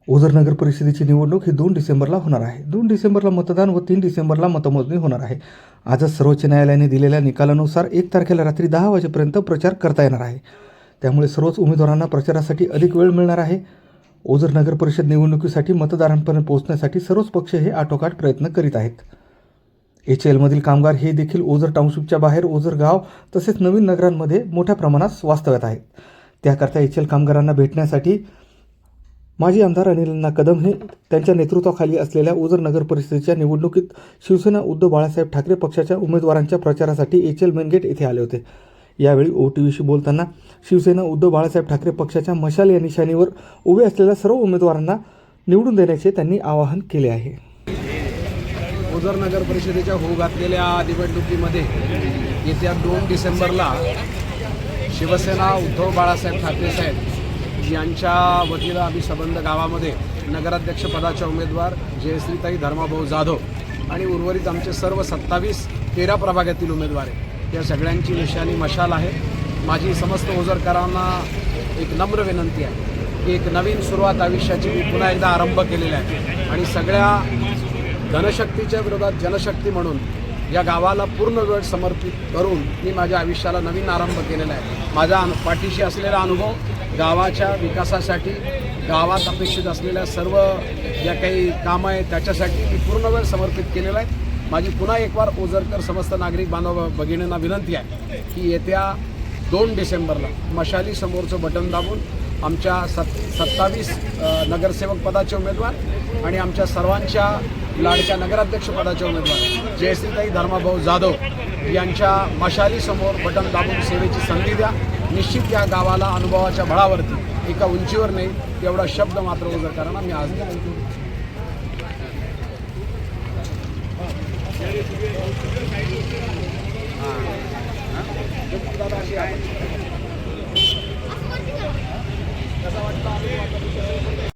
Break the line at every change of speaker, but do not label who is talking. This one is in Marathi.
ओझर नगर परिषदेची निवडणूक ही 2 डिसेंबरला होणार आहे. 2 डिसेंबरला मतदान व 3 डिसेंबरला मतमोजणी होणार आहे. आजच सर्वोच्च न्यायालयाने दिलेल्या निकालानुसार 1 तारखेला रात्री 10 वाजेपर्यंत प्रचार करता येणार आहे. त्यामुळे सर्वच उमेदवारांना प्रचारासाठी अधिक वेळ मिळणार आहे. ओझर नगर परिषद निवडणुकीसाठी मतदारांपर्यंत पोहोचण्यासाठी सर्वच पक्ष हे आटोकाट प्रयत्न करीत आहेत. HLमधील कामगार हे देखील ओझर टाउनशिपच्या बाहेर ओझर गाव तसेच नवीन नगरांमध्ये मोठ्या प्रमाणात वास्तव्यात आहेत. त्याकरता HL कामगारांना भेटण्यासाठी माजी आमदार अनिल कदम हे त्यांच्या नेतृत्वाखाली असलेल्या ओझर नगर परिषदेच्या निवडणुकीत शिवसेना उद्धव बाळासाहेब ठाकरे पक्षाच्या उमेदवारांच्या प्रचारासाठी HL मेनगेट येथे आले होते. यावेळी OTVशी बोलताना शिवसेना उद्धव बाळासाहेब ठाकरे पक्षाच्या मशाल या निशाणीवर उभे असलेल्या सर्व उमेदवारांना निवडून देण्याचे त्यांनी आवाहन केले आहे.
ओझर नगर परिषदेच्या होऊ घातलेल्या निवडणुकीमध्ये येत्या 2 डिसेंबरला शिवसेना उद्धव बाळासाहेब ठाकरे साहेब यांच्या वतीनं आम्ही सबंध गावामध्ये नगराध्यक्षपदाच्या उमेदवार जयश्रीताई धर्माभाऊ जाधव आणि उर्वरित आमचे सर्व 13 प्रभागातील उमेदवार आहेत. या सगळ्यांची निशाणी मशाल आहे. माझी समस्त ओझरकरांना एक नम्र विनंती आहे की एक नवीन सुरुवात आयुष्याची मी पुन्हा एकदा आरंभ केलेला आहे आणि सगळ्या धनशक्तीच्या विरोधात जनशक्ती म्हणून या गावाला पूर्ण वेळ समर्पित करून मी माझ्या आयुष्याला नवीन आरंभ केलेला आहे. माझा पाठीशी असलेला अनुभव गावाच्या विकासासाठी, गावात अपेक्षित असलेल्या सर्व ज्या काही कामं आहेत त्याच्यासाठी मी पूर्ण वेळ समर्पित केलेला आहे. माझी पुन्हा एक बार ओझरकर समस्त नागरिक बांधव भगिनींना विनंती आहे की येत्या 2 डिसेंबरला मशालीसमोरचं बटन दाबून आमच्या 27 नगरसेवक पदाचे उमेदवार आणि आमच्या सर्वांच्या लाडक्या नगराध्यक्षपदाचे उमेदवार जयश्रीताई धर्माभाऊ जाधव यांच्या मशालीसमोर बटन दाबून सेवेची संधी द्या. निश्चित या गावाला अनुभवाच्या बळावरती एका उंचीवर नाही तेवढा शब्द मात्र ओझरकरांना मी आज देतो.